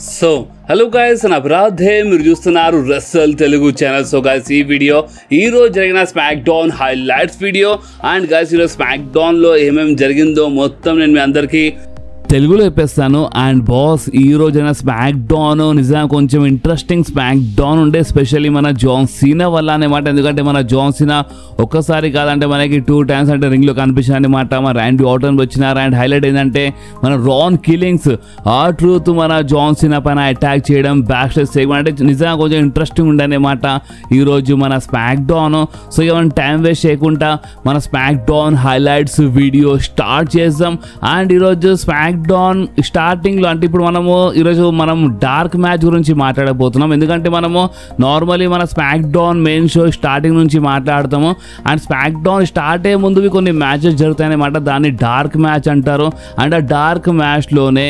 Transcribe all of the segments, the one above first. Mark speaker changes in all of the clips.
Speaker 1: So hello guys నా అపరాధే మీరు చూస్తున్నారు రెస్సల్ తెలుగు ఛానల్. సో గైస్ ఈ వీడియో ఈరోజు జరిగిన smack down highlights video. And guys ఈరోజు స్మాక్ డౌన్లో ఏమేమి జరిగిందో మొత్తం నేను మీ అందరికీ తెలుగులో చెప్పేస్తాను. అండ్ బాస్ ఈ రోజైన స్మాక్ డౌన్ నిజంగా కొంచెం ఇంట్రెస్టింగ్ స్మాక్ డౌన్ ఉండే, ఎస్పెషల్లీ మన జాన్ సీనా వల్ల అనమాట. ఎందుకంటే మన జాన్ సీనా ఒక్కసారి కాదంటే మనకి 2 times అంటే రింగ్లో కనిపించారు అనమాట. మన ర్యాండీ ఆర్టన్ వచ్చినారు. అండ్ హైలైట్ ఏంటంటే మన రాన్ కిల్లింగ్స్ R-Truth మన జాన్ సీనా పైన అటాక్ చేయడం, బ్యాక్ స్టేజ్ సెగ్మెంట్ అంటే నిజంగా కొంచెం ఇంట్రెస్టింగ్ ఉండే అనమాట ఈరోజు మన స్మాక్ డౌన్. సో ఇక మనం టైం వేస్ట్ చేయకుండా మన smack down highlights video start చేద్దాం. అండ్ ఈరోజు స్మాక్ డౌన్ స్టార్టింగ్లో అంటే ఇప్పుడు ఈరోజు మనం డార్క్ మ్యాచ్ గురించి మాట్లాడబోతున్నాం. ఎందుకంటే మనము నార్మలీ మన smack down main show starting నుంచి మాట్లాడతాము. అండ్ స్మాక్ డౌన్ స్టార్ట్ అయ్యే ముందువి కొన్ని మ్యాచెస్ జరుగుతాయన్నమాట, దాన్ని డార్క్ మ్యాచ్ అంటారు. అండ్ ఆ డార్క్ మ్యాచ్లోనే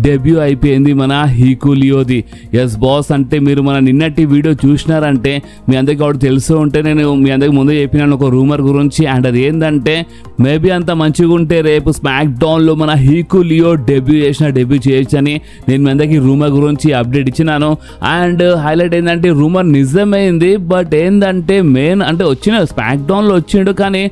Speaker 1: డెబ్యూ అయిపోయింది మన హీకులియోది. ఎస్ బాస్, అంటే మీరు మన నిన్నటి వీడియో చూసినారంటే మీ అందరికీ ఒకటి తెలుసు ఉంటే నేను మీ అందరికి ముందే చెప్పినాను ఒక రూమర్ గురించి. అండ్ అది ఏంటంటే మేబీ అంత మంచిగా ఉంటే రేపు స్మాక్ డౌన్లో మన హీకులియో డెబ్యూ చేయొచ్చు అని నేను మీ అందరికీ రూమర్ గురించి అప్డేట్ ఇచ్చినాను. అండ్ హైలైట్ ఏంటంటే రూమర్ నిజమైంది. బట్ ఏంటంటే మెయిన్ అంటే వచ్చిన స్మాక్ డౌన్లో వచ్చిండు కానీ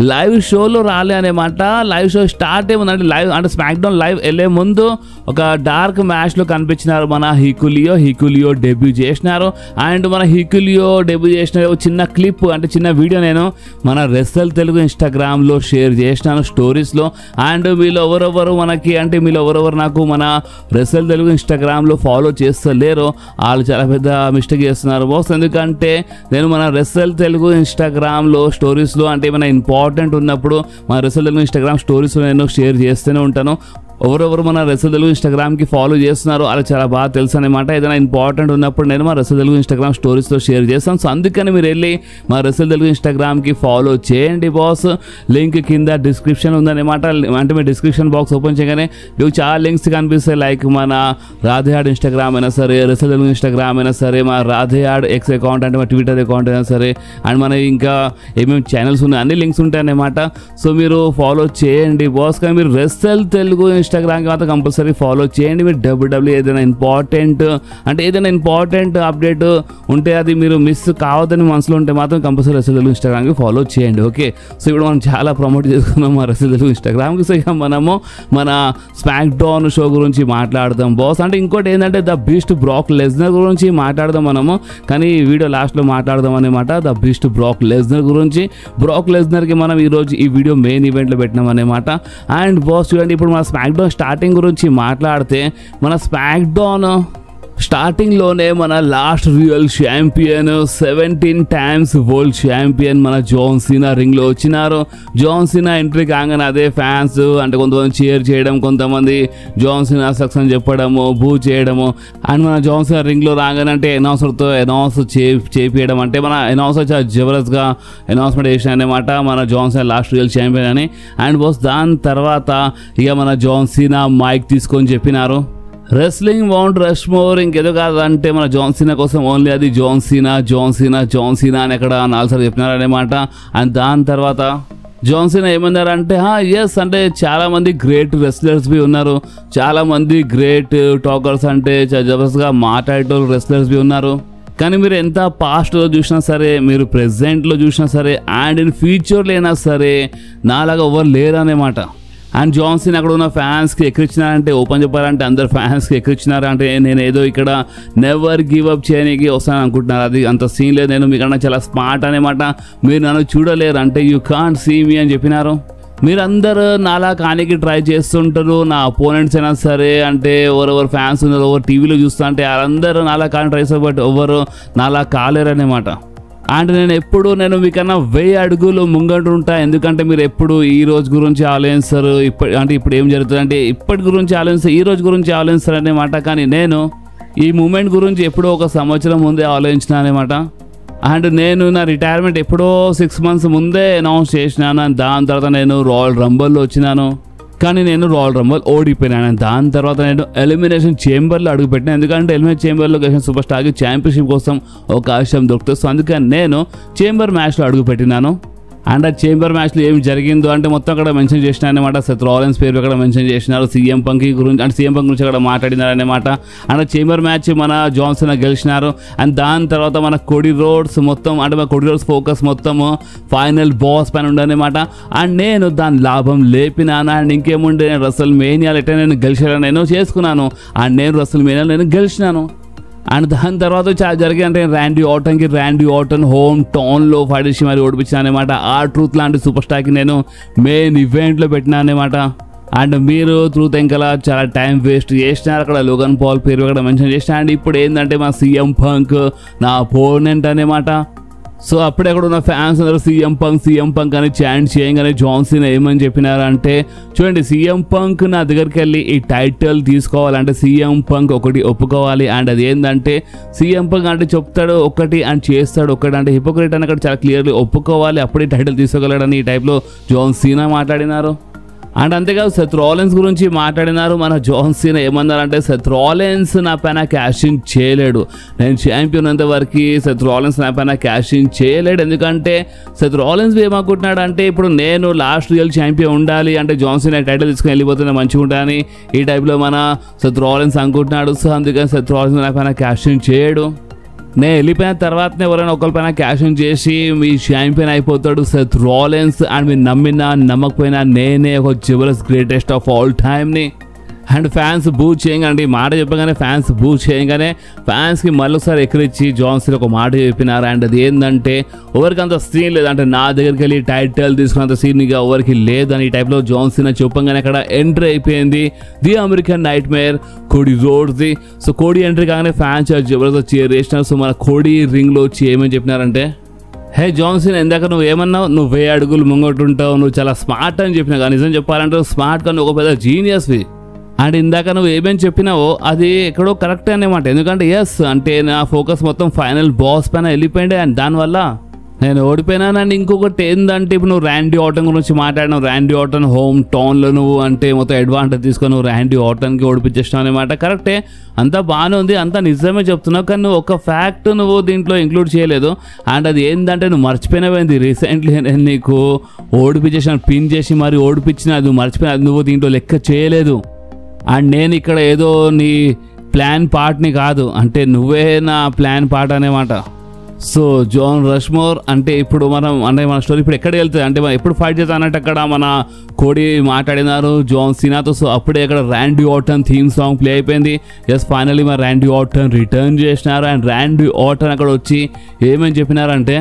Speaker 1: లైవ్ షోలో రాలే అనమాట. లైవ్ షో స్టార్ట్ ఏముందంటే లైవ్ అంటే స్మాక్ డౌన్ లైవ్ వెళ్ళే ముందు ఒక డార్క్ మ్యాచ్లో కనిపించినారు మన హీకులియో డెబ్యూ చేసినారు. అండ్ మన హీకులియో డెబ్యూ చేసిన చిన్న క్లిప్ అంటే చిన్న వీడియో నేను మన రెస్సల్ తెలుగు ఇన్స్టాగ్రామ్లో షేర్ చేసినాను స్టోరీస్లో. అండ్ మీలో ఎవరెవరు నాకు మన రెస్సల్ తెలుగు ఇన్స్టాగ్రామ్లో ఫాలో చేస్తలేరు వాళ్ళు చాలా పెద్ద మిస్టేక్ చేస్తున్నారు బాస్. ఎందుకంటే నేను మన రెస్సల్ తెలుగు ఇన్స్టాగ్రామ్లో స్టోరీస్లో అంటే మన ఇంపార్టెంట్ ఉన్నప్పుడు మన రెస్సల్ తెలుగు ఇన్స్టాగ్రామ్ స్టోరీస్లో నేను షేర్ చేస్తూనే ఉంటాను. ఎవరెవరు మన రెస్సల్ తెలుగు ఇన్స్టాగ్రామ్కి ఫాలో చేస్తున్నారు అలా చాలా బాగా తెలుసు అనమాట. ఏదైనా ఇంపార్టెంట్ ఉన్నప్పుడు నేను మా రెస్సల్ తెలుగు ఇన్స్టాగ్రామ్ స్టోరీస్లో షేర్ చేస్తాను. సో అందుకని మీరు వెళ్ళి మా రెస్సల్ తెలుగు ఇన్స్టాగ్రామ్కి ఫాలో చేయండి బాస్. లింక్ కింద డిస్క్రిప్షన్ ఉందన్నమాట. అంటే మీ డిస్క్రిప్షన్ బాక్స్ ఓపెన్ చేయగానే మీకు చాలా లింక్స్ కనిపిస్తాయి. లైక్ మన రాధేయాడ్ ఇన్స్టాగ్రామ్ అయినా సరే, రెస్సల్ తెలుగు ఇన్స్టాగ్రామ్ అయినా సరే, మా రాధేయాడ్ ఎక్స్ అకౌంట్ అంటే మా ట్విట్టర్ అకౌంట్ అయినా సరే, అండ్ మన ఇంకా ఏమేమి ఛానల్స్ ఉన్నాయి అన్ని లింక్స్ ఉంటాయి అన్నమాట. సో మీరు ఫాలో చేయండి బాస్. కానీ మీరు రెస్సల్ తెలుగు ఇన్స్టాగ్రామ్కి మాత్రం కంపల్సరీ ఫాలో చేయండి. మీరు డబ్ల్యూడబ్ల్యూ ఏదైనా ఇంపార్టెంట్ అప్డేట్ ఉంటే అది మీరు మిస్ కావద్దని మనసులో ఉంటే మాత్రం కంపల్సరీ రెస్సల్ తెలుగు ఇన్స్టాగ్రామ్కి ఫాలో చేయండి. ఓకే, సో ఇప్పుడు మనం చాలా ప్రమోట్ చేసుకున్నాం మా రెస్సల్ తెలుగు ఇన్స్టాగ్రామ్కి. సో ఇక మనము మన స్మాక్ డౌన్ షో గురించి మాట్లాడదాం బాస్. అంటే ఇంకోటి ఏంటంటే ద బీస్ట్ బ్రాక్ లెస్నర్ గురించి మాట్లాడదాం మనము, కానీ ఈ వీడియో లాస్ట్లో మాట్లాడదాం అనమాట ద బీస్ట్ బ్రాక్ లెస్నర్ గురించి. బ్రాక్ లెస్నర్కి మనం ఈరోజు ఈ వీడియో మెయిన్ ఈవెంట్లో పెట్టినాం అనమాట. అండ్ బాస్ చూడండి, ఇప్పుడు మన స్మాక్ డౌన్ స్టార్టింగ్ గురించి మాట్లాడితే మన స్మాక్ డౌన్ స్టార్టింగ్లోనే మన last real champion 17 times world champion మన జాన్ సీనా రింగ్లో వచ్చినారు. జాన్ సీనా ఎంట్రీ కాగానే అదే ఫ్యాన్స్ అంటే కొంతమంది చీర్ చేయడం, కొంతమంది జాన్ సీనా సక్సెస్ అని చెప్పడము, బూ చేయడము. అండ్ మన జాన్ సీనా రింగ్లో రాగానే అంటే అనౌన్సర్తో అనౌన్స్ చేపియడం అంటే మన అనౌన్సర్ చాలా జబర్దస్త్గా అనౌన్స్మెంట్ చేసిన అనమాట మన John Cena last real champion అని. అండ్ బాస్ దాని తర్వాత ఇక మన జాన్ సీనా మైక్ తీసుకొని చెప్పినారు రెస్లింగ్ మౌంట్ రష్మోర్ ఇంకేదో కాదంటే మన జాన్ సీనా కోసం ఓన్లీ అది జాన్ సీనా అని అక్కడ 4 సార్లు చెప్పినారనమాట. అండ్ దాని తర్వాత జాన్ సీనా ఏమన్నారంటే ఎస్ అంటే చాలామంది గ్రేట్ రెస్లర్స్ బి ఉన్నారు, చాలామంది గ్రేట్ టాకర్స్ అంటే జబర్దస్త్గా మాట్లాడేటోళ్ళు రెస్లర్స్ బి ఉన్నారు. కానీ మీరు ఎంత పాస్ట్లో చూసినా సరే, మీరు ప్రెజెంట్లో చూసినా సరే, అండ్ ఇన్ ఫ్యూచర్లో అయినా సరే నాలాగా ఎవరు లేరన్నమాట. అండ్ జాన్ సీనా అక్కడ ఉన్న ఫ్యాన్స్కి ఎక్కిరిచ్చినారంటే, ఓపెన్ చెప్పాలంటే అందరు ఫ్యాన్స్కి ఎక్కిరిచ్చినారంటే నేను ఏదో ఇక్కడ నెవర్ గివ్ అప్ చేయడానికి వస్తాను అనుకుంటున్నారు. అది అంత సీన్ లేదు, నేను మీకన్నా చాలా స్మార్ట్ అనమాట, మీరు నన్ను చూడలేరు అంటే యూ కాంట్ సీ మీ అని చెప్పినారు. మీరందరూ నాలా కానికి ట్రై చేస్తుంటారు, నా అపోనెంట్స్ అయినా సరే అంటే ఎవరెవరు ఫ్యాన్స్ ఉన్నారు, ఎవరు టీవీలో చూస్తా అంటే వాళ్ళందరూ నాలా కానీ ట్రై చేస్తారు, బట్ ఎవరు నాలా కాలేరనమాట. అండ్ నేను మీకన్నా 1000 అడుగులు ముంగట ఉంటా. ఎందుకంటే మీరు ఎప్పుడు ఈ రోజు గురించి ఆలోచిస్తారు, ఇప్పుడు ఏం జరుగుతుంది అంటే ఇప్పటి గురించి ఆలోచిస్తారు, ఈ రోజు గురించి ఆలోచిస్తారు అనమాట. కానీ నేను ఈ మూమెంట్ గురించి ఎప్పుడో 1 సంవత్సరం ముందే ఆలోచించిన అనమాట. అండ్ నేను నా రిటైర్మెంట్ ఎప్పుడో 6 months ముందే అనౌన్స్ చేసినాను. దాని తర్వాత నేను రాయల్ రంబల్లో వచ్చినాను, కానీ నేను రాయల్ రంబల్ ఓడిపోయినాను. దాని తర్వాత నేను ఎలిమినేషన్ చేంబర్లో అడుగుపెట్టినాను. ఎందుకంటే ఎలిమినేషన్ చేంబర్లో సూపర్ స్టార్కి ఛాంపియన్షిప్ కోసం అవకాశం దొరుకుతుంది. సో అందుకని నేను చేంబర్ మ్యాచ్లో అడుగుపెట్టినాను. అండ్ ఆ చేంబర్ మ్యాచ్లో ఏం జరిగిందో అంటే మొత్తం అక్కడ మెన్షన్ చేసిన అనమాట. సెత్ రాలిన్స్ పేరు అక్కడ మెన్షన్ చేసినారు. సీఎం పంక్ గురించి అంటే సీఎం పంక్ గురించి అక్కడ మాట్లాడినారు అనమాట. అండ్ చేంబర్ మ్యాచ్ మన జాన్ సీనా గెలిచినారు. అండ్ దాని తర్వాత మన కోడీ రోడ్స్ మొత్తం అంటే మన కోడీ రోడ్స్ ఫోకస్ మొత్తం ఫైనల్ బాస్ పైన ఉండనమాట. అండ్ నేను దాని లాభం లేపినాను. అండ్ ఇంకేముండే రసల్ మేనియాలు ఎట్లా నేను గెలిచాను నేను చేసుకున్నాను. అండ్ నేను రసల్ మేనియాలు నేను గెలిచినాను. అండ్ దాని తర్వాత చాలా జరిగాయి అంటే ర్యాండీ ఆర్టన్ హోమ్ టౌన్లో ఫైట్ చేసి మరి ఓడిపించాను అనమాట. ఆ ట్రూత్ లాంటి సూపర్ స్టార్కి నేను మెయిన్ ఈవెంట్లో పెట్టినా అనమాట. అండ్ మీరు ట్రూత్ ఎంకలా చాలా టైం వేస్ట్ చేసినారు. అక్కడ లోగన్ పాల్ పేరు అక్కడ మెన్షన్ చేసిన. అండ్ ఇప్పుడు ఏంటంటే మా సీఎం పంక్ నా అపోనెంట్ అనమాట. సో అప్పుడే అక్కడ ఉన్న ఫ్యాన్స్ అందరూ సీఎం పంక్ అని చాంట్ చేయగానే జాన్ సీనా ఏమని చెప్పినారంటే చూడండి, సీఎం పంక్ నా దగ్గరికి వెళ్ళి ఈ టైటిల్ తీసుకోవాలంటే సీఎం పంక్ ఒకటి ఒప్పుకోవాలి. అండ్ అది ఏంటంటే సీఎం పంక్ అంటే చెప్తాడు ఒకటి అండ్ చేస్తాడు ఒకటి, అంటే హిపోక్రేట్ అని అక్కడ చాలా క్లియర్లీ ఒప్పుకోవాలి, అప్పుడే టైటిల్ తీసుకోగలడని ఈ టైప్లో జాన్ సీనా మాట్లాడినారు. అండ్ అంతేకాదు సెత్ రాలిన్స్ గురించి మాట్లాడినారు. మన జాన్ సీనా ఏమన్నారంటే సెత్ రాలిన్స్ నా పైన క్యాషింగ్ చేయలేడు, నేను ఛాంపియన్ అంత వరకు సెత్ రాలిన్స్ నా పైన క్యాషింగ్ చేయలేడు. ఎందుకంటే సెత్ రాలిన్స్ ఏమనుకుంటున్నాడు అంటే ఇప్పుడు నేను లాస్ట్ రియల్ ఛాంపియన్ ఉండాలి అంటే జాన్ సీనా టైటిల్ తీసుకుని వెళ్ళిపోతే మంచిగా ఉంటానని ఈ టైప్లో మన సెత్ రాలిన్స్ అనుకుంటున్నాడు. సో అందుకని సెత్ రాలిన్స్ నా పైన క్యాషింగ్ చేయడు. నేను వెళ్ళిపోయిన తర్వాతనే ఎవరైనా ఒకరిపైన క్యాషింగ్ చేసి మీ ఛాంపియన్ అయిపోతాడు సెత్ రాలిన్స్. అండ్ మీరు నమ్మినా నమ్మకపోయినా నేనే ఒక జబర్దస్త్ గ్రేటెస్ట్ ఆఫ్ ఆల్ టైమ్ని. అండ్ ఫ్యాన్స్ బూ చేయగానే మాట చెప్పగానే ఫ్యాన్స్ బూ చేయగానే ఫ్యాన్స్కి మళ్ళొకసారి ఎక్కిరిచ్చి జాన్ సీనా ఒక మాట చెప్పినారు. అండ్ అది ఏంటంటే ఎవరికి అంత సీన్ లేదు, అంటే నా దగ్గరికి వెళ్ళి టైటిల్ తీసుకున్నంత సీన్గా ఎవరికి లేదని ఈ టైప్లో జాన్ సీనా చెప్పగానే అక్కడ ఎంట్రీ అయిపోయింది the American nightmare Cody రోడ్స్ది. సో కోడీ ఎంట్రీ కాగానే ఫ్యాన్స్ జబర్దస్త్ చీర్ చేసినారు. సో మన కోడీ రింగ్లో వచ్చి ఏమని చెప్పినారంటే, హే జాన్ సీనా ఇందాక నువ్వు ఏమన్నావు, నువ్వు 1000 అడుగులు ముంగొట్టుంటావు, నువ్వు చాలా స్మార్ట్ అని చెప్పినా. కానీ నిజం చెప్పాలంటే స్మార్ట్ కానీ ఒక పెద్ద జీనియస్వి. అండ్ ఇందాక నువ్వు ఏమేమి చెప్పినావో అది ఎక్కడో కరెక్ట్ అనమాట. ఎందుకంటే ఎస్ అంటే నా ఫోకస్ మొత్తం ఫైనల్ బాస్ పైన వెళ్ళిపోయింది అండ్ దానివల్ల నేను ఓడిపోయినాను. అండ్ ఇంకొకటి ఏంటంటే ఇప్పుడు నువ్వు ర్యాండీ ఆర్టన్ గురించి మాట్లాడినావు. ర్యాండీ ఆర్టన్ హోమ్ టౌన్లో నువ్వు అంటే మొత్తం అడ్వాంటేజ్ తీసుకొని నువ్వు ర్యాండీ ఆర్టన్కి ఓడిపించేసినావు అనమాట. కరెక్టే, అంతా బాగానే ఉంది, అంతా నిజమే చెప్తున్నావు. కానీ నువ్వు ఒక ఫ్యాక్ట్ నువ్వు దీంట్లో ఇంక్లూడ్ చేయలేదు. అండ్ అది ఏంటంటే నువ్వు మర్చిపోయినవేంది, రీసెంట్లీ నేను నీకు ఓడిపించేసిన పిన్ చేసి మరి ఓడిపించిన అది నువ్వు మర్చిపోయిన, అది నువ్వు దీంట్లో లెక్క చేయలేదు. అండ్ నేను ఇక్కడ ఏదో నీ ప్లాన్ పార్ట్ని కాదు, అంటే నువ్వే నా ప్లాన్ పార్ట్ అనేమాట. సో జాన్ రష్మోర్ అంటే ఇప్పుడు మన స్టోరీ ఇప్పుడు ఎక్కడికి వెళ్తుంది అంటే మనం ఎప్పుడు ఫైట్ చేస్తా అన్నట్టు అక్కడ మన కోడీ మాట్లాడినారు జాన్ సీనాతో. సో అప్పుడే అక్కడ Randy Orton theme song play అయిపోయింది. ఎస్ ఫైనల్లీ మన ర్యాండీ ఆర్టన్ రిటర్న్ చేసినారు. అండ్ ర్యాండీ ఆర్టన్ అక్కడ వచ్చి ఏమని చెప్పినారంటే,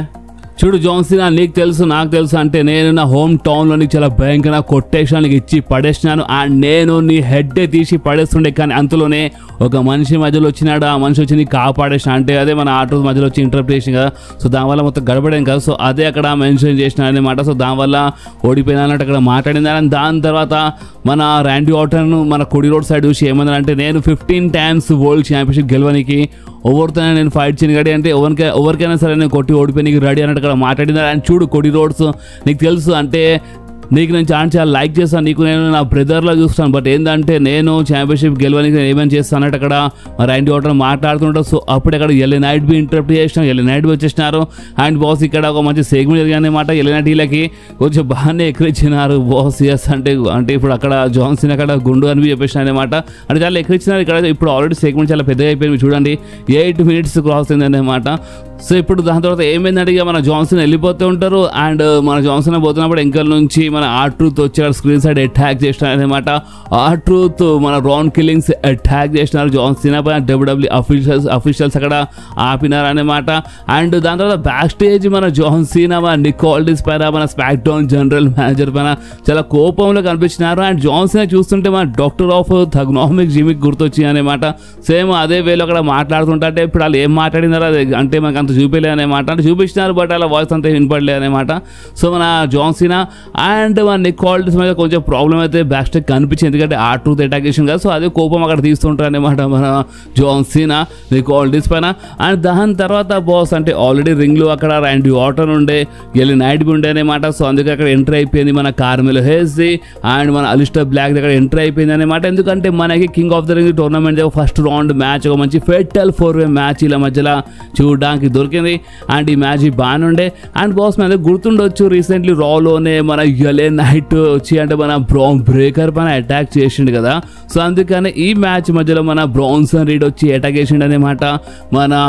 Speaker 1: చూడు జాన్ సీనా నీకు తెలుసు నాకు తెలుసు అంటే నేను నా హోమ్ టౌన్లో నీకు చాలా భయంకర కొటేషన్కి ఇచ్చి పడేసినాను. అండ్ నేను నీ హెడ్డే తీసి పడేస్తుండే, కానీ అంతలోనే ఒక మనిషి మధ్యలో వచ్చినాడు, ఆ మనిషి వచ్చి నీకు కాపాడేసిన అంటే అదే మన ఆటో మధ్యలో వచ్చి ఇంటర్ప్రిటేషన్ కదా. సో దానివల్ల మొత్తం గడపడేం కదా. సో అదే అక్కడ మెన్షన్ చేసిన అనమాట. సో దానివల్ల ఓడిపోయినానంటే అక్కడ మాట్లాడిందని. దాని తర్వాత మన ర్యాండీ ఆర్టన్ మన కోడీ రోడ్ సైడ్ చూసి ఏమన్నారంటే, నేను 15 times వరల్డ్ ఛాంపియన్షిప్ గెలవడానికి ఎవరితోనే నేను ఫైట్ చేయను రెడీ అంటే ఎవరికైనా సరే నేను కొట్టి ఓడిపోయి రెడీ అన్నట్టు అక్కడ మాట్లాడినారు. అండ్ చూడు కోడీ రోడ్స్ నీకు తెలుసు అంటే నీకు నేను చాలా లైక్ చేస్తాను, నీకు నేను నా బ్రదర్లో చూస్తాను, బట్ ఏంటంటే నేను ఛాంపియన్షిప్ గెలవడానికి నేను ఏమేమి చేస్తాను అన్నట్టు అక్కడ ర్యాండీ ఆర్టన్ మాట్లాడుతుంటారు. సో అప్పుడు అక్కడ ఎల్ఏ నైట్ బి ఇంటరప్ట్ చేసినాం, ఎల్ఏ నైట్ బి వచ్చేసినారు. అండ్ బాస్ ఇక్కడ ఒక మంచి సెగ్మెంట్ జరిగానమాట. ఎల్ఏ నైట్ వీళ్ళకి కొంచెం బాగానే ఎక్కిరించినారు బాస్. ఎస్ అంటే ఇప్పుడు అక్కడ జాన్ సీనా అక్కడ గుండు అని చెప్పేసిన అనమాట. అంటే చాలా ఎక్కిరించినారు ఇక్కడ. ఇప్పుడు ఆల్రెడీ సెగ్మెంట్ చాలా పెద్దగా అయిపోయింది చూడండి, 8 minutes క్రాస్ అయింది అనమాట. సో ఇప్పుడు దాని తర్వాత ఏమైందంటే ఇక మన జాన్ సీనా వెళ్ళిపోతూ ఉంటారు. అండ్ మన జాన్ సీనా పోతున్నప్పుడు ఎంకల్ నుంచి మన R-Truth వచ్చారు, స్క్రీన్ సైడ్ అటాక్ చేసినారు అనమాట. R-Truth మన రాన్ కిల్లింగ్స్ అటాక్ చేసినారు జాన్ సీనా పైన. WWE అఫీషియల్స్ అక్కడ ఆపినారు అనమాట. అండ్ దాని తర్వాత బ్యాక్ స్టేజ్ మన జాన్ సీనా మన నిక్ ఆల్డిస్ పైన మన స్మాక్ డౌన్ జనరల్ మేనేజర్ పైన చాలా కోపంలో కనిపించినారు. అండ్ జాన్ సీనా చూస్తుంటే మన డాక్టర్ ఆఫ్ థగ్నామిక్ జిమిక్ గుర్తొచ్చింది అనమాట. సేమ్ అదే వేలో అక్కడ మాట్లాడుతుంటే ఇప్పుడు వాళ్ళు ఏం మాట్లాడినారో అది అంటే మనకు అంత చూపించలే అనమాట. అంటే చూపించినారు బట్ అలా వాయిస్ అంతా వినపడలే అనమాట. సో మన జాన్ సీనా అండ్ అండ్ మన నికోల్స్ మీద కొంచెం ప్రాబ్లం అయితే బ్యాక్ స్టేజ్ కనిపించింది, ఎందుకంటే ఆ ట్రూత్ అటాక్ చేసింది కదా, సో అదే కోపం అక్కడ తీస్తుంటారు అనమాట మన జాన్ సీనా నికోల్స్ పైన. అండ్ దాని తర్వాత బాస్ అంటే ఆల్రెడీ రింగ్లో అక్కడ ర్యాండీ ఆర్టన్ ఉండే, ఎలి నైట్ ఉండే అనమాట. సో అందుకే అక్కడ ఎంట్రీ అయిపోయింది మన కార్మెలో హేజ్ అండ్ మన అలిస్టర్ బ్లాక్ దగ్గర ఎంట్రీ అయిపోయింది అనమాట. ఎందుకంటే మనకి king of the Ring tournament first round match ఒక మంచి ఫెటల్ 4-way మ్యాచ్ ఇలా మధ్యలో చూడడానికి దొరికింది. అండ్ ఈ మ్యాచ్ బాగానే ఉండే. అండ్ బాస్ మీద గుర్తుండొచ్చు రీసెంట్లీ రాలోనే మన ఎలి నైట్ వచ్చి అంటే మన బ్రౌన్ బ్రేకర్ పైన అటాక్ చేసిండు కదా, సో అందుకని ఈ మ్యాచ్ మధ్యలో మన బ్రాన్సన్ రీడ్ వచ్చి అటాక్ చేసిండు అనమాట మన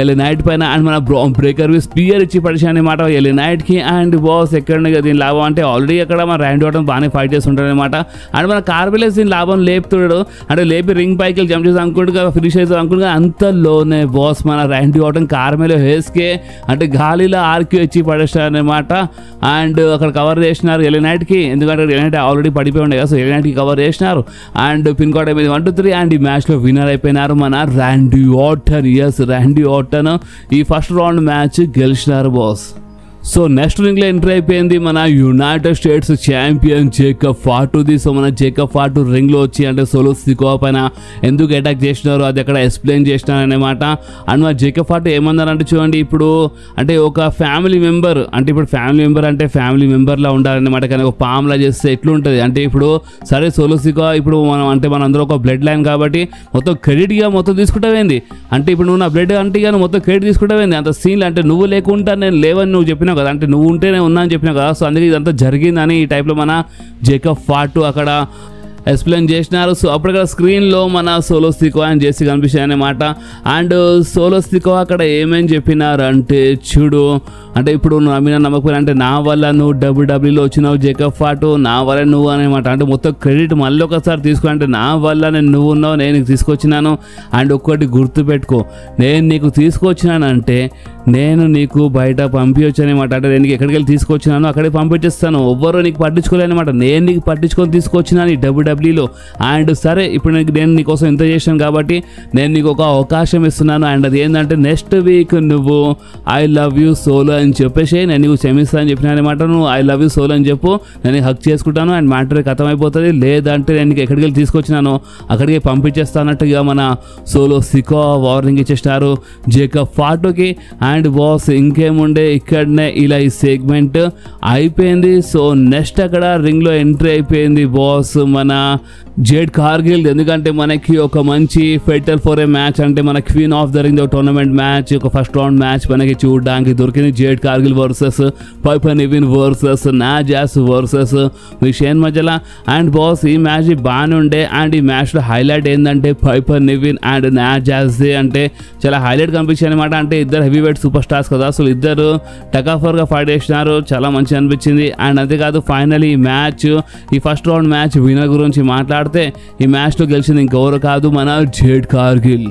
Speaker 1: ఎలి నైట్ పైన. అండ్ మన బ్రౌన్ బ్రేకర్ స్పియర్ ఇచ్చి పడిచాను అనమాట ఎలి నైట్కి. అండ్ బాస్ ఎక్కడ దీని లాభం అంటే ఆల్రెడీ అక్కడ మన ర్యాండీ ఆర్టన్ బాగానే ఫైట్ చేస్తుంటాడు అనమాట. అండ్ మన కార్బెలెస్ దీని లాభం లేపుతాడు, అంటే లేపి రింగ్ పైకి వెళ్ళి జంప్ చేసి అనుకుంటుగా ఫినిష్ అవుతుంది అనుకుంటుగా, అంతలోనే బాస్ మన ర్యాండీ ఆర్టన్ కార్మెలో హేస్కే అంటే గాలిలో ఆర్క్యూ ఇచ్చి పడేస్తాడు అనమాట. అండ్ అక్కడ కవర్ చేసినారు ఎలి నైట్కి, ఎందుకంటే ఎలి నైట్ ఆల్రెడీ పడిపోయి ఉండే కదా, సో ఎలి నైట్కి కవర్ చేసినారు. అండ్ పిన్ కోడ్ అయిపోయింది 1-2-3. అండ్ ఈ మ్యాచ్లో విన్నర్ అయిపోయినారు మన Randy Orton. Yes, Randy Orton ఈ ఫస్ట్ రౌండ్ మ్యాచ్ గెలిచినారు బాస్. సో నెక్స్ట్ రింగ్లో ఎంట్రీ అయిపోయింది మన యునైటెడ్ స్టేట్స్ ఛాంపియన్ జేకబ్ ఫాటుది. సో మన జేకబ్ ఫాటు రింగ్లో వచ్చి అంటే సోలో సికోవా పైన ఎందుకు అటాక్ చేసినారు అది అక్కడ ఎక్స్ప్లెయిన్ చేసినారనమాట. అండ్ మన జేకబ్ ఫాటు ఏమన్నారంటే చూడండి, ఇప్పుడు అంటే ఒక ఫ్యామిలీ మెంబర్ అంటే ఇప్పుడు ఫ్యామిలీ మెంబర్ అంటే ఫ్యామిలీ మెంబర్లా ఉండాలన్నమాట, కానీ ఒక పామ్లా చేస్తే ఎట్లుంటుంది అంటే ఇప్పుడు సరే సోలో సికోవా ఇప్పుడు మనం అంటే మన అందరూ ఒక బ్లడ్ లైన్ కాబట్టి మొత్తం క్రెడిట్గా మొత్తం తీసుకుంటావేంది, అంటే ఇప్పుడు నువ్వు నా బ్లడ్ అంటే కానీ మొత్తం క్రెడిట్ తీసుకుంటావేంది, అంత సీన్లు అంటే నువ్వు లేకుండా నేను లేవని నువ్వు చెప్పినా కదా, అంటే నువ్వు ఉంటేనే ఉన్నా అని చెప్పినా కదా, సో అందుకే ఇదంతా జరిగిందని ఈ టైప్లో మన జేకబ్ ఫాటు అక్కడ ఎక్స్ప్లెయిన్ చేసినారు. సో అప్పుడు అక్కడ స్క్రీన్లో మన సోలో సికోవా అని చేసి కనిపించాయి అనమాట. అండ్ సోలో సికోవా అక్కడ ఏమేమి చెప్పినారు అంటే చూడు, అంటే ఇప్పుడు నా మీద నమ్మకపోయినా అంటే నా వల్ల నువ్వు డబ్ల్యూడబ్ల్యూలో వచ్చినావు జేకబ్ ఫాటు, నా వల్ల నువ్వు అనమాట, అంటే మొత్తం క్రెడిట్ మళ్ళీ ఒకసారి తీసుకో, అంటే నా వల్ల నువ్వు ఉన్నావు, నేను నీకు తీసుకొచ్చినాను. అండ్ ఒక్కటి గుర్తుపెట్టుకో, నేను నీకు తీసుకొచ్చినానంటే నేను నీకు బయట పంపించచ్చు అనమాట, అంటే నేను ఎక్కడికి వెళ్ళి తీసుకొచ్చినాను అక్కడికి పంపించేస్తాను, ఎవ్వరూ నీకు పట్టించుకోలేనమాట, నేను నీకు పట్టించుకొని తీసుకొచ్చినాను ఈ డబ్ల్యూడబ్ల్యూలో. అండ్ సరే ఇప్పుడు నేను నీకోసం ఇంత చేశాను కాబట్టి నేను నీకు ఒక అవకాశం ఇస్తున్నాను, అండ్ అది ఏంటంటే నెక్స్ట్ వీక్ నువ్వు ఐ లవ్ యూ సోలో అని చెప్పేసి నేను నీకు క్షమిస్తాను అని చెప్పినా అనమాట. నువ్వు ఐ లవ్ యూ సోలో అని చెప్పు, నేను హక్ చేసుకుంటాను అండ్ మ్యాటర్ ఖతం అయిపోతుంది, లేదంటే నేను నీకు ఎక్కడికి వెళ్ళి తీసుకొచ్చినాను అక్కడికి పంపించేస్తానట్టుగా మన సోలో సికోవా వార్నింగ్ ఇచ్చేసినారు జేకబ్ ఫాటుకి. అండ్ బాస్ ఇంకేముండే ఇక్కడనే ఇలా ఈ సెగ్మెంట్ అయిపోయింది. సో నెక్స్ట్ అక్కడ రింగ్లో ఎంట్రీ అయిపోయింది బాస్ మన జేడ్ కార్గిల్, ఎందుకంటే మనకి ఒక మంచి ఫెటల్ 4-way మ్యాచ్ అంటే మన Queen of the Ring tournament match ఒక ఫస్ట్ రౌండ్ మ్యాచ్ మనకి చూడడానికి దొరికింది. Jade Cargill versus Piper Niven versus Nia Jax versus Shayna మధ్యలో. అండ్ బాస్ ఈ మ్యాచ్ బాగానే ఉండే. అండ్ ఈ మ్యాచ్లో హైలైట్ ఏంటంటే పైపర్ నివిన్ అండ్ నాజాస్ అంటే చాలా హైలైట్ కనిపించాయి అనమాట, అంటే ఇద్దరు హెవీ వెయిట్ సూపర్ స్టార్స్ కదా, సో ఇద్దరు టకాఫర్గా ఫైట్ చేసినారు, చాలా మంచిగా అనిపించింది. అండ్ అంతేకాదు ఫైనల్ ఈ మ్యాచ్ ఈ ఫస్ట్ రౌండ్ మ్యాచ్ విన్నర్ గురించి మాట్లాడితే ఈ మ్యాచ్లో గెలిచింది ఇంకెవరు కాదు మన జేడ్ కార్గిల్.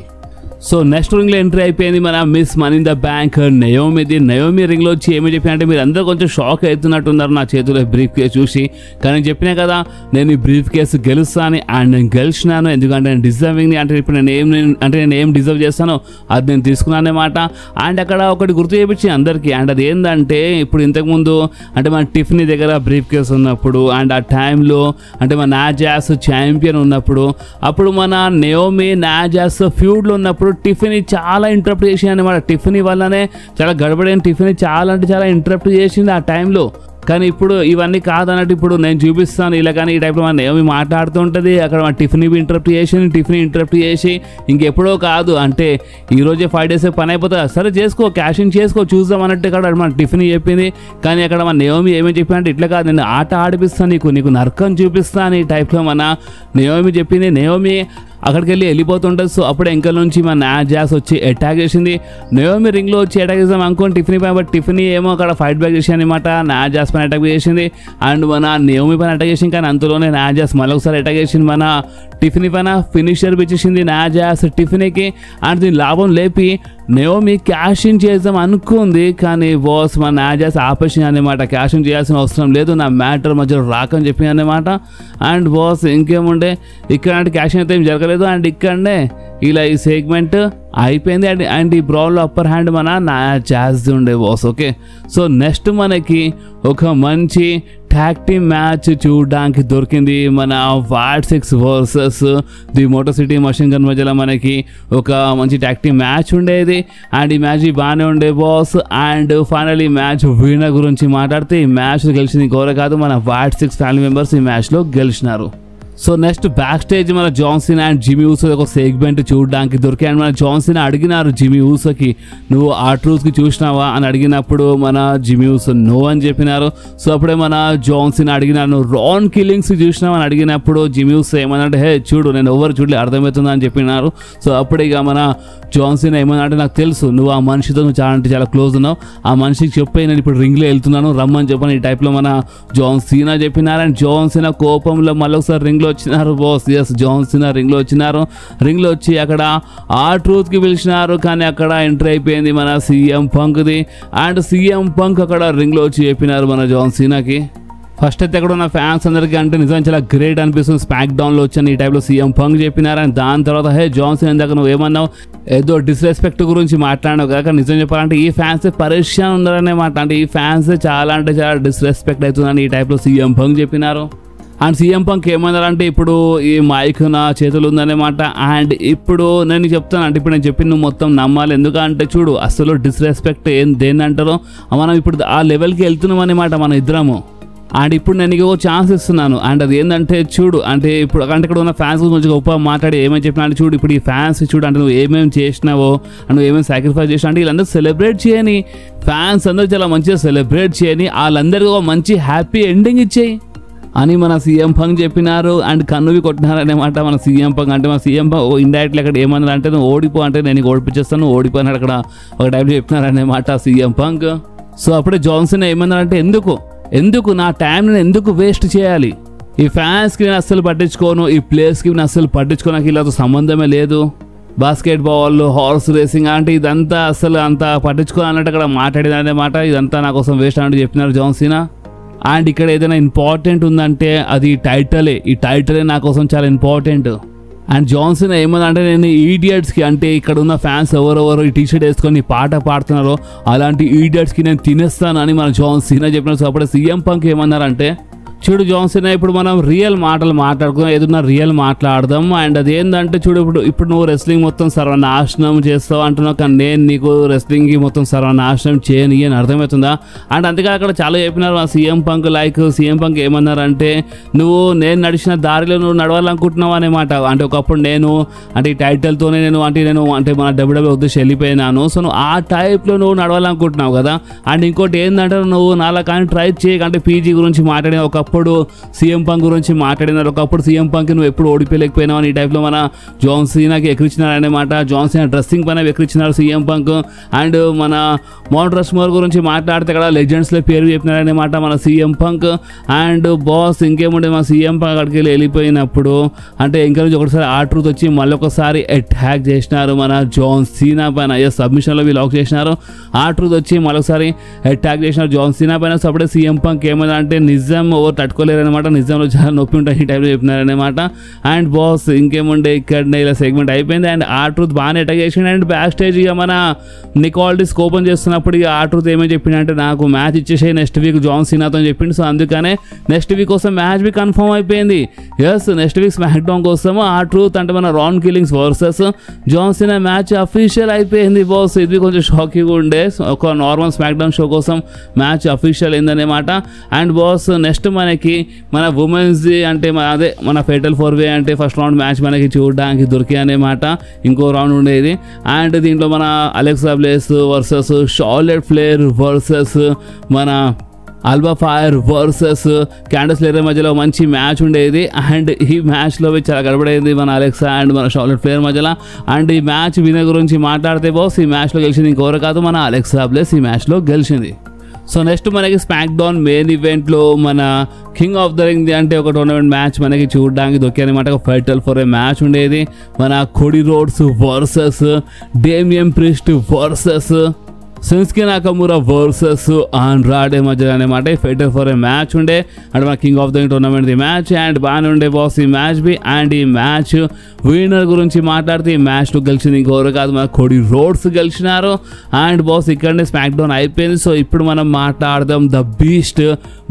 Speaker 1: సో నెక్స్ట్ రింగ్లో ఎంట్రీ అయిపోయింది మన Miss Money in the Bank నయోమిది. నయోమి రింగ్లో వచ్చి ఏమి చెప్పినంటే మీరు అందరూ కొంచెం షాక్ అవుతున్నట్టున్నారు నా చేతిలో బ్రీఫ్ కేసు చూసి, కానీ చెప్పినా కదా నేను ఈ బ్రీఫ్ కేసు గెలుస్తాను అండ్ నేను గెలిచినాను, ఎందుకంటే నేను డిజర్వింగ్ని అంటే ఇప్పుడు నేను ఏం డిజర్వ్ చేస్తానో అది నేను తీసుకున్నాను అనమాట. అండ్ అక్కడ ఒకటి గుర్తు చేయించి అందరికీ, అండ్ అది ఏంటంటే ఇప్పుడు ఇంతకుముందు అంటే మన టిఫనీ దగ్గర బ్రీఫ్ కేసు ఉన్నప్పుడు అండ్ ఆ టైంలో అంటే మన నాజాస్ ఛాంపియన్ ఉన్నప్పుడు అప్పుడు మన నయోమి నాజాస్ ఫ్యూడ్లో ఉన్నప్పుడు టిఫినీ చాలా ఇంటరప్ట్ చేసింది అనమాట. టిఫినీ వల్లనే చాలా గడబడైన టిఫినీ చాలా అంటే చాలా ఇంటరప్ట్ చేసింది ఆ టైంలో. కానీ ఇప్పుడు ఇవన్నీ కాదన్నట్టు ఇప్పుడు నేను చూపిస్తాను ఇలా, కానీ ఈ టైప్లో మన ఏమి మాట్లాడుతుంటుంది అక్కడ మన టిఫినీ ఇంటరప్ట్ చేసి ఇంకెప్పుడో కాదు అంటే ఈరోజే 5 days పని అయిపోతుంది, సరే చేసుకో క్యాషింగ్ చేసుకో చూద్దాం అన్నట్టు ఇక్కడ మన టిఫినీ చెప్పింది. కానీ అక్కడ మన నయోమి ఏమేమి చెప్పి అంటే ఇట్లా కాదు నేను ఆట ఆడిపిస్తాను నీకు నరకం చూపిస్తాను ఈ టైప్లో మన నయోమి చెప్పింది. నయోమి అక్కడికి వెళ్ళిపోతుంటుంది. సో అప్పుడు ఎంకల్ నుంచి మన నాజాస్ వచ్చి అటాక్ చేసింది. నయోమి రింగ్లో వచ్చి అటాక్ చేసాం అనుకోని టిఫినీ పైన, బట్ టిఫినీ ఏమో అక్కడ ఫైట్ బ్యాక్ చేసి అనమాట నాజాస్ పైన అటాక్ చేసింది అండ్ మన నయోమి పైన అటాక్ చేసింది. కానీ అంతలోనే నాజాస్ మళ్ళొకసారి అటాక్ చేసింది మన టిఫినీ పైన, ఫినిషర్ ఇచ్చేసింది నాజాస్ టిఫినీకి. అండ్ దీని లాభం లేపి నయోమి క్యాషింగ్ చేద్దాం అనుకుంది, కానీ బాస్ మన నాజాస్ ఆపేసింది అనమాట, క్యాషింగ్ చేయాల్సిన అవసరం లేదు నా మ్యాటర్ మధ్యలో రాకని చెప్పింది అనమాట. అండ్ బాస్ ఇంకేముండే ఇక్కడ క్యాషింగ్ అయితే ఏం జరగలేదు. అండ్ ఇక్కడనే ఇలా ఈ సెగ్మెంట్ అయిపోయింది. అండ్ ఈ బ్రౌన్లో అప్పర్ హ్యాండ్ మన నాజాస్ ఉండే బాస్. ఓకే, సో నెక్స్ట్ మనకి ఒక మంచి ట్యాగ్ టీమ్ మ్యాచ్ చూడడానికి దొరికింది. మన what 6 versus the motor city machine gun మధ్యలో మనకి ఒక మంచి ట్యాగ్ టీమ్ మ్యాచ్ ఉండేది. అండ్ ఈ మ్యాచ్ బాగానే ఉండే బాస్. అండ్ ఫైనల్ ఈ మ్యాచ్ విన్నర్ గురించి మాట్లాడితే ఈ మ్యాచ్ గెలిచింది గౌరవ కాదు, మన వాట్ 6 ఫ్యామిలీ మెంబర్స్ ఈ మ్యాచ్లో గెలిచినారు. సో నెక్స్ట్ బ్యాక్ స్టేజ్ మన జాన్ సీనా అండ్ జిమ్మీ ఊసో ఒక సెగ్మెంట్ చూడడానికి దొరికాయి. అండ్ మన జాన్ సీనా అడిగినారు జిమ్మీ ఊసోకి, నువ్వు R-Truth చూసినావా అని అడిగినప్పుడు మన జిమ్మీ ఊసో నో అని చెప్పినారు. సో అప్పుడే మన జాన్ సీనా అడిగినారు, నువ్వు రాన్ కిల్లింగ్స్ చూసినావు అని అడిగినప్పుడు జిమ్మీ ఊసో ఏమన్నారంటే, హే చూడు నేను ఎవరు చూడలే అర్థమవుతుందా అని చెప్పినారు. సో అప్పుడే ఇక మన జాన్ సీనా ఏమన్నా నాకు తెలుసు నువ్వు ఆ మనిషితో నువ్వు చాలా అంటే చాలా క్లోజ్ ఉన్నావు, ఆ మనిషికి చెప్పి నేను ఇప్పుడు రింగ్లో వెళ్తున్నాను రమ్మని చెప్పని ఈ టైప్లో మన జాన్ సీనా చెప్పినారు. అండ్ జాన్ సీనా కోపంలో మళ్ళీ ఒకసారి రింగ్లో వచ్చినారు బాస్. ఎస్, జాన్ సీనా రింగ్లో వచ్చినారు. రింగ్లో వచ్చి అక్కడ R-Truthకి పిలిచినారు, కానీ అక్కడ ఎంట్రీ అయిపోయింది మన CM Punkది. అండ్ CM Punk అక్కడ రింగ్లో వచ్చి చెప్పినారు మన జాన్ సీనాకి. ఫస్ట్ అయితే అక్కడ ఉన్న ఫ్యాన్స్ అందరికీ అంటే నిజంగా చాలా గ్రేట్ అనిపిస్తుంది, స్మాక్ డౌన్లో వచ్చాను ఈ టైప్లో CM Punk చెప్పినారు. అండ్ దాని తర్వాత హే జాన్ సీనా ఇందాక నువ్వు ఏమన్నావు, ఏదో డిస్రెస్పెక్ట్ గురించి మాట్లాడినావు కదా, నిజం చెప్పాలంటే ఈ ఫ్యాన్స్ పరేషాన్ ఉన్నారనే మాట. అంటే ఈ ఫ్యాన్స్ చాలా అంటే చాలా డిస్రెస్పెక్ట్ అవుతుందని ఈ టైప్లో CM Punk చెప్పినారు. అండ్ CM Punk ఏమన్నారంటే, ఇప్పుడు ఈ మైక్ నా చేతులు ఉందనేమాట. అండ్ ఇప్పుడు నేను చెప్తాను అంటే ఇప్పుడు నేను చెప్పి నువ్వు మొత్తం నమ్మాలి, ఎందుకంటే చూడు అసలు డిస్రెస్పెక్ట్ దేన్ని అంటారో మనం ఇప్పుడు ఆ లెవెల్కి వెళ్తున్నాం అన్నమాట మన ఇద్దరము. అండ్ ఇప్పుడు నేను నీకు ఛాన్స్ ఇస్తున్నాను. అండ్ అది ఏంటంటే చూడు, అంటే ఇప్పుడు అంటే ఇక్కడ ఉన్న ఫ్యాన్స్ గురించి గొప్ప మాట్లాడి ఏమని చెప్పినా అంటే చూడు ఇప్పుడు ఈ ఫ్యాన్స్ చూడు అంటే నువ్వు ఏమేమి చేసినావో నువ్వు ఏమేమి సాక్రిఫైస్ చేసినా అంటే వీళ్ళందరూ సెలబ్రేట్ చేయని, ఫ్యాన్స్ అందరూ చాలా మంచిగా సెలబ్రేట్ చేయని, వాళ్ళందరికీ ఒక మంచి హ్యాపీ ఎండింగ్ ఇచ్చేయి అని మన CM Punk చెప్పినారు. అండ్ కన్నువి కొట్టినారనేమాట మన CM Punk. అంటే మన CM Punk ఇండైరెక్ట్లీ అక్కడ ఏమన్నారు అంటే నువ్వు ఓడిపో అంటే నేను ఓడిపించేస్తాను ఓడిపోయినాడు అక్కడ ఒక టైంలో చెప్పినారనేమాట CM Punk. సో అప్పుడే జాన్ సీనా ఏమన్నారంటే, ఎందుకు నా టైంని ఎందుకు వేస్ట్ చేయాలి, ఈ ఫ్యాన్స్కి నేను అస్సలు పట్టించుకోను, ఈ ప్లేయర్స్కి నేను అస్సలు పట్టించుకోనకి ఇలా సంబంధమే లేదు, బాస్కెట్బాల్ హార్స్ రేసింగ్ అంటే ఇదంతా అస్సలు అంత పట్టించుకోవాలన్నట్టు అక్కడ మాట్లాడేదన్నమాట. ఇదంతా నా కోసం వేస్ట్ అన్నట్టు చెప్పినారు జాన్ సీనా. అండ్ ఇక్కడ ఏదైనా ఇంపార్టెంట్ ఉందంటే అది ఈ టైటిలే నా కోసం చాలా ఇంపార్టెంట్. అండ్ జాన్ సీనా ఏమన్నా నేను ఈడియట్స్కి అంటే ఇక్కడ ఉన్న ఫ్యాన్స్ ఎవరెవరు ఈ టీషర్ట్ వేసుకొని పాట పాడుతున్నారో అలాంటి ఈడియట్స్కి నేను తినేస్తాను అని మన జాన్ సీనా చెప్పినారు. సో అప్పుడే CM Punk ఏమన్నారంటే, చూడు జాన్ సీనా ఇప్పుడు మనం రియల్ మాటలు మాట్లాడుకుందాం, ఏదన్నా రియల్ మాట్లాడదాం. అండ్ అది ఏంటంటే చూడు ఇప్పుడు నువ్వు రెస్లింగ్ మొత్తం సర్వనాశనం చేస్తావు అంటున్నావు, కానీ నేను నీకు రెస్లింగ్కి మొత్తం సర్వనాశనం చేయని అని అర్థమవుతుందా. అండ్ అంతేగా అక్కడ చాలా చెప్పినారు మా CM Punk. CM Punk ఏమన్నారంటే, నువ్వు నేను నడిచిన దారిలో నువ్వు నడవాలనుకుంటున్నావు అనేమాట. అంటే ఒకప్పుడు నేను అంటే ఈ టైటిల్తోనే నేను అంటే మన WWE ఉద్దేశం వెళ్ళిపోయినాను, సో నువ్వు ఆ టైప్లో నువ్వు నడవాలనుకుంటున్నావు కదా. అండ్ ఇంకోటి ఏంటంటే నువ్వు నాలా కానీ ట్రై చేయకంటే PG గురించి మాట్లాడిన ఒకప్పుడు CM Punk గురించి మాట్లాడినారు, ఒకప్పుడు CM Punk నువ్వు ఎప్పుడు ఓడిపోలేకపోయినావు అని ఈ టైప్లో మన జాన్ సీనాకి ఎక్కిరించినారు అనమాట. జాన్ సీనా డ్రెస్సింగ్ పైన ఎక్కిరించినారు CM Punk. అండ్ మన మౌంట్ రష్మోర్ గురించి మాట్లాడితే ఇక్కడ లెజెండ్స్లో పేరు చెప్పినారనమాట మన CM Punk. అండ్ బాస్ ఇంకేముండే మా CM Punk అక్కడికి వెళ్ళిపోయినప్పుడు అంటే ఇంకా నుంచి ఒకసారి R-Truth వచ్చి మళ్ళీ ఒకసారి అటాక్ చేసినారు మన జాన్ సీనా పైన. సబ్మిషన్లో వీళ్ళు లాక్ చేసినారు, R-Truth వచ్చి మళ్ళొకసారి అటాక్ చేసినారు జాన్ సీనా పైన. సో అప్పుడే CM Punk ఏమైనా అంటే నిజం ఎవరు తట్టుకోలేరనమాట, నిజంలో చాలా నొప్పి ఉంటాయి ఈ టైంలో చెప్పినారనమాట. అండ్ బాస్ ఇంకేముండే ఇక్కడ ఇలా సెగ్మెంట్ అయిపోయింది. అండ్ R-Truth బాగానే అటాక్ చేసిండు. అండ్ బ్యాక్ స్టేజ్ ఇక మన నికాల్డిస్ ఓపెన్ చేస్తున్నప్పుడు ఇక R-Truth ఏమని చెప్పిండంటే, నాకు మ్యాచ్ ఇచ్చేసే నెక్స్ట్ వీక్ జాన్ సీనాతో చెప్పిండు. సో అందుకనే నెక్స్ట్ వీక్ కోసం మ్యాచ్ బి కన్ఫర్మ్ అయిపోయింది. Yes, next week SmackDown కోసం R-Truth అంటే మన Ron Killings versus John Cena match official అయిపోయింది బాస్. ఇది కొంచెం షాకింగ్ ఉండే, ఒక నార్మల్ స్మాక్ డౌన్ షో కోసం మ్యాచ్ అఫీషియల్ అయిందన్నమాట. అండ్ బాస్ నెక్స్ట్ మనకి మన ఉమెన్స్ అంటే అదే మన ఫెటల్ 4-way అంటే ఫస్ట్ రౌండ్ మ్యాచ్ మనకి చూడడానికి దొరికాయి అన్నమాట. ఇంకో రౌండ్ ఉండేది. అండ్ దీంట్లో మన Alexa Bliss versus Charlotte Flair versus మన Alba Fyre versus Candice LeRae మధ్యలో మంచి మ్యాచ్ ఉండేది. అండ్ ఈ మ్యాచ్లో చాలా గడబడేది మన అలెక్సా అండ్ మన షార్లెట్ ఫ్లేర్ మధ్యలో. అండ్ ఈ మ్యాచ్ వినర్ గురించి మాట్లాడితే బాస్ ఈ మ్యాచ్లో గెలిచింది ఇంకెవరు కాదు, మన అలెక్సా బ్లేస్ ఈ మ్యాచ్లో గెలిచింది. సో నెక్స్ట్ మనకి స్మాక్ డౌన్ మెయిన్ ఈవెంట్లో మన కింగ్ ఆఫ్ ద రింగ్ అంటే ఒక టోర్నమెంట్ మ్యాచ్ మనకి చూడడానికి దొరికాయి అనమాట. ఒక ఫైటల్ 4-way మ్యాచ్ ఉండేది. మన Cody Rhodes versus Damian Priest versus Shinsuke Nakamura versus Andrade మధ్య అనమాట ఫైటర్ ఫర్ ఏ మ్యాచ్ ఉండే అండ్ మన కింగ్ ఆఫ్ ద టోర్నమెంట్ ది మ్యాచ్ అండ్ బాగానే ఉండే బాస్ ఈ మ్యాచ్ బి అండ్ ఈ మ్యాచ్ విన్నర్ గురించి మాట్లాడితే ఈ మ్యాచ్లో గెలిచింది ఇంకోరు కాదు మన కోడి రోడ్స్ గెలిచినారు అండ్ బాస్ ఇక్కడనే స్మాక్ డౌన్ అయిపోయింది. సో ఇప్పుడు మనం మాట్లాడదాం ద బీస్ట్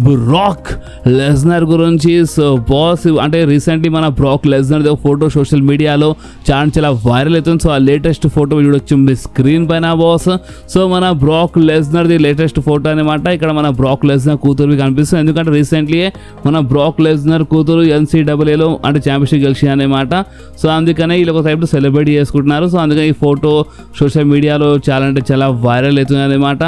Speaker 1: బ్రాక్ లెస్నర్ గురించి. సో బాస్ అంటే రీసెంట్లీ మన బ్రాక్ లెస్నర్ ఫోటో సోషల్ మీడియాలో చాలా వైరల్ అవుతుంది. సో ఆ లేటెస్ట్ ఫోటో చూడొచ్చు మీ స్క్రీన్ పైన బాస్. సో మన Brock Lesnar the latest photo అనమాట. ఇక్కడ మన బ్రాక్ లెస్నర్ కూతురు కనిపిస్తుంది ఎందుకంటే రీసెంట్లీ మన బ్రాక్ లెస్నర్ కూతురు NCAAలో అంటే ఛాంపియన్షిప్ గెలిచి అనమాట. సో అందుకనే వీళ్ళు ఒక టైప్ సెలబ్రేట్ చేసుకుంటున్నారు. సో అందుకని ఈ ఫోటో సోషల్ మీడియాలో చాలా వైరల్ అవుతుంది అనమాట.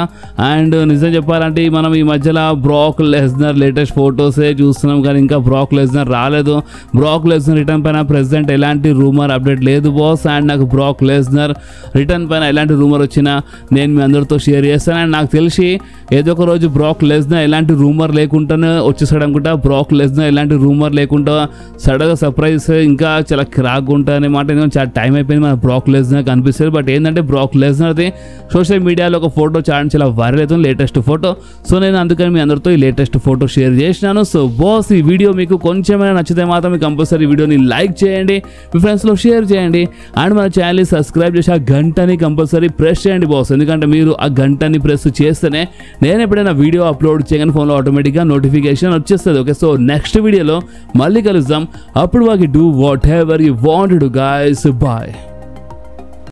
Speaker 1: అండ్ నిజం చెప్పాలంటే మనం ఈ మధ్యలో బ్రాక్ లెస్నర్ లేటెస్ట్ ఫోటోసే చూస్తున్నాం కానీ ఇంకా బ్రాక్ లెస్నర్ రాలేదు. బ్రాక్ లెస్నర్ రిటర్న్ పైన ప్రెసెంట్ ఎలాంటి రూమర్ అప్డేట్ లేదు బాస్. అండ్ నాకు బ్రాక్ లెస్నర్ రిటర్న్ పైన ఎలాంటి రూమర్ వచ్చినా నేను మీ అందరితో షేర్ చేస్తాను. అండ్ నాకు తెలిసి ఏదో ఒక రోజు బ్రాక్ లెస్నర్ ఎలాంటి రూమర్ లేకుండానే వచ్చేసాడు అనుకుంటా. బ్రాక్ లెస్నర్ ఎలాంటి రూమర్ లేకుండా సడన్గా సర్ప్రైజ్ ఇంకా చాలా క్రాక్ ఉంటుంది అనమాట. ఎందుకంటే చాలా టైం అయిపోయింది మన బ్రాక్ లెస్నర్ కనిపిస్తుంది. బట్ ఏంటంటే బ్రాక్ లెస్నర్ది సోషల్ మీడియాలో ఒక ఫోటో చాలా వైరల్ అవుతుంది లేటెస్ట్ ఫోటో. సో నేను అందుకని మీ అందరితో ఈ లేటెస్ట్ ఫోటో షేర్ చేసినాను. సో బాస్ ఈ వీడియో మీకు కొంచెమైనా నచ్చితే మాత్రం మీకు కంపల్సరీ వీడియోని లైక్ చేయండి, మీ ఫ్రెండ్స్లో షేర్ చేయండి అండ్ మన ఛానల్ని సబ్స్క్రైబ్ చేసి ఆ గంటని కంపల్సరీ ప్రెస్ చేయండి బాస్. ఎందుకంటే మీరు ఆ గంటని ప్రెస్ చేస్తేనే నేను ఎప్పుడైనా వీడియో అప్లోడ్ చేయగానే ఫోన్లో ఆటోమేటిక్గా నోటిఫికేషన్ వచ్చేస్తుంది. ఓకే, సో నెక్స్ట్ వీడియోలో మళ్ళీ కలుద్దాం. అప్పుడు వాకి do whatever you want to guys. Bye.